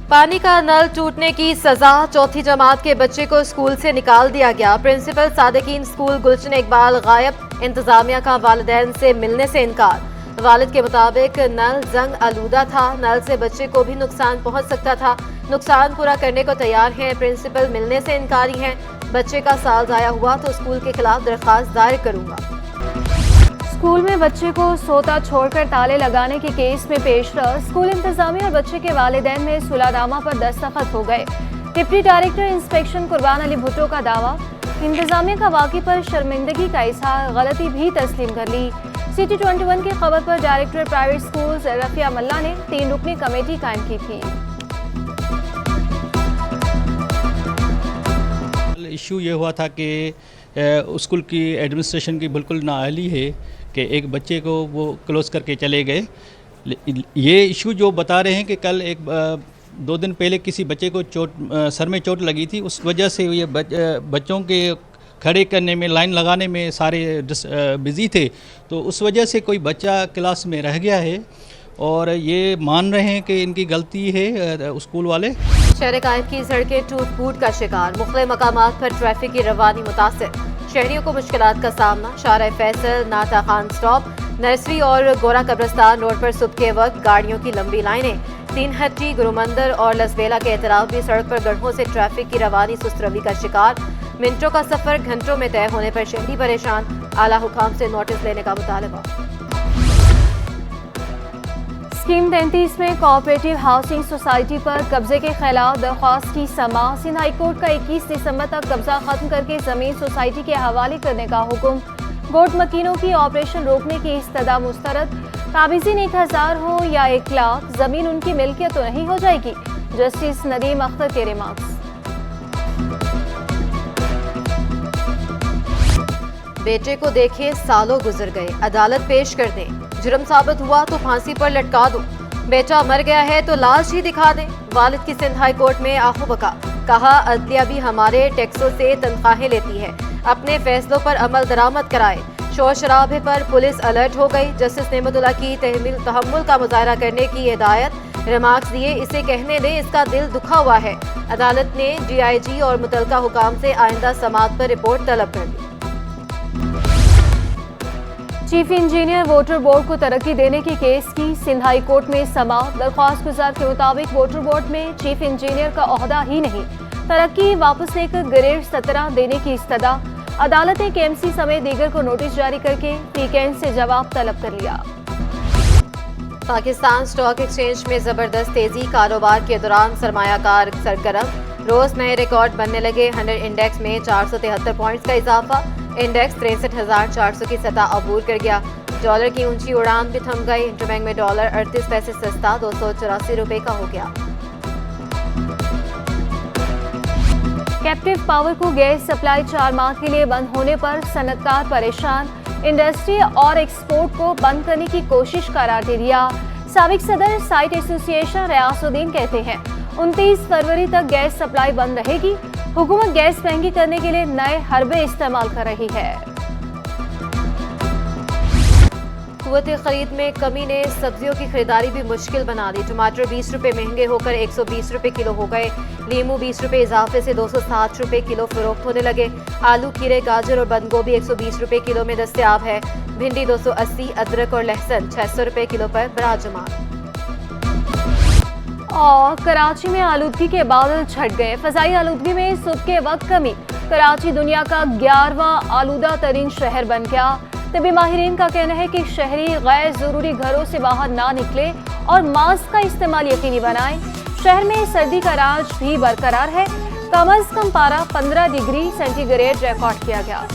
पानी का नल टूटने की सजा, चौथी जमात के बच्चे को स्कूल से निकाल दिया गया। प्रिंसिपल सादिकीन स्कूल गुलशन इकबाल गायब, इंतजामिया का वालिदैन से मिलने से इनकार। वालिद के मुताबिक नल जंग आलूदा था, नल से बच्चे को भी नुकसान पहुंच सकता था। नुकसान पूरा करने को तैयार हैं। प्रिंसिपल मिलने से इनकारी हैं। बच्चे का साल जाया हुआ तो स्कूल के खिलाफ दरखास्त दायर करूंगा। स्कूल में बच्चे को सोता छोड़कर ताले लगाने के केस में पेशरफ, स्कूल इंतजामिया और बच्चे के वालिदैन में सुलहनामा पर दस्तखत हो गए। डिप्टी डायरेक्टर इंस्पेक्शन कुर्बान अली भुट्टो का दावा, इंतजामिया का वाक़ई पर शर्मिंदगी का इजहार, गलती भी तस्लीम कर ली। सिटी 21 की खबर पर डायरेक्टर प्राइवेट स्कूल्स रफिया मल्ला ने 3 रुकनी कमेटी कायम की थी। इशू ये हुआ था कि स्कूल की एडमिनिस्ट्रेशन की बिल्कुल नाअहली है कि एक बच्चे को वो क्लोज़ करके चले गए। ये इशू जो बता रहे हैं कि कल 2 दिन पहले किसी बच्चे को सर में चोट लगी थी, उस वजह से ये बच्चों के खड़े करने में, लाइन लगाने में सारे बिज़ी थे, तो उस वजह से कोई बच्चा क्लास में रह गया है और ये मान रहे हैं कि इनकी गलती है स्कूल वाले। शहर कायम की सड़कें टूट फूट का शिकार, मुख्तलिफ मकामात पर ट्रैफिक की रवानी मुतासिर, शहरियों को मुश्किलात का सामना। शाहराह फैसल, नाता खान स्टॉप, नर्सरी और गोरा कब्रिस्तान रोड पर सुबह के वक्त गाड़ियों की लंबी लाइनें। 3 हट्टी, गुरुमंदिर और लसबेला के एतराफ भी सड़क पर गड्ढों से ट्रैफिक की रवानी सुस्तरवी का शिकार। मिनटों का सफर घंटों में तय होने पर शहरी परेशान, आला हुकाम से नोटिस लेने का मुतालबा। स्कीम 33 में कोऑपरेटिव हाउसिंग सोसाइटी पर कब्जे के खिलाफ दरख्वास्त की समाअत, सिंध हाई कोर्ट का 21 दिसंबर तक कब्जा खत्म करके जमीन सोसाइटी के हवाले करने का हुक्म। गोट मकीनों की ऑपरेशन रोकने की इस्तदा मुस्तरद, काबिज़ीन 1000 हो या 1 लाख, जमीन उनकी मिल्कियत तो नहीं हो जाएगी। जस्टिस नदीम अख्तर के रिमार्क्स। बेटे को देखे सालों गुजर गए, अदालत पेश कर दें, जुर्म साबित हुआ तो फांसी पर लटका दो, बेटा मर गया है तो लाश ही दिखा दें। वालिद की सिंध हाई कोर्ट में आखुबका, कहा अदलिया भी हमारे टैक्सों से तनख्वाहें लेती है, अपने फैसलों पर अमल दरामद कराए। शोर शराबे पर पुलिस अलर्ट हो गई। जस्टिस नेमतुल्लाह की तहम्मुल का मुजाहरा करने की हिदायत, रिमार्क्स दिए, इसे कहने दें, इसका दिल दुखा हुआ है। अदालत ने DIG और मुतलका हुकाम से आइंदा समाअत पर रिपोर्ट तलब कर दी। चीफ इंजीनियर वोटर बोर्ड को तरक्की देने के केस की सिंध हाई कोर्ट में समाअत, दरख्वास्त गुजार के मुताबिक वोटर बोर्ड में चीफ इंजीनियर का ओहदा ही नहीं, तरक्की वापस लेकर ग्रेड 17 देने की इस्तदा। अदालत ने KMC समेत दीगर को नोटिस जारी करके वीकेंड से जवाब तलब कर लिया। पाकिस्तान स्टॉक एक्सचेंज में जबरदस्त तेजी, कारोबार के दौरान सरमायाकार सरगर्म, रोज नए रिकॉर्ड बनने लगे। 100 इंडेक्स में 473 पॉइंट्स का इजाफा, इंडेक्स 63,400 की सतह अबूर कर गया। डॉलर की ऊंची उड़ान भी थम गई। इंटरबैंक में डॉलर 38 पैसे सस्ता 284 रुपए का हो गया। कैप्टिव पावर को गैस सप्लाई 4 माह के लिए बंद होने पर सनतकार परेशान, इंडस्ट्री और एक्सपोर्ट को बंद करने की कोशिश करार दे दिया। साबिक सदर साइट एसोसिएशन रियासुद्दीन कहते हैं 29 फरवरी तक गैस सप्लाई बंद रहेगी। हुकूमत गैस महंगी करने के लिए नए हरबे इस्तेमाल कर रही है। कुव्वत खरीद में कमी ने सब्जियों की खरीदारी भी मुश्किल बना दी। टमाटर 20 रुपए महंगे होकर 120 रुपए किलो हो गए। लीमू 20 रुपए इजाफे से 260 रुपए किलो फरोख्त होने लगे। आलू, खीरे, गाजर और बंद गोभी 120 रुपए किलो में दस्तयाब है। भिंडी 280, अदरक और लहसुन 600 रुपए किलो पर बराजमान। और कराची में आलूदगी के बादल छट गए। फजाई आलूदगी में सुबह के वक्त कमी, कराची दुनिया का 11वां आलूदा तरीन शहर बन गया। तभी माहिरीन का कहना है कि शहरी गैर जरूरी घरों से बाहर ना निकले और मास्क का इस्तेमाल यकीनी बनाएं। शहर में सर्दी का राज भी बरकरार है। कम अज कम पारा 15 डिग्री सेंटीग्रेड रिकॉर्ड किया गया।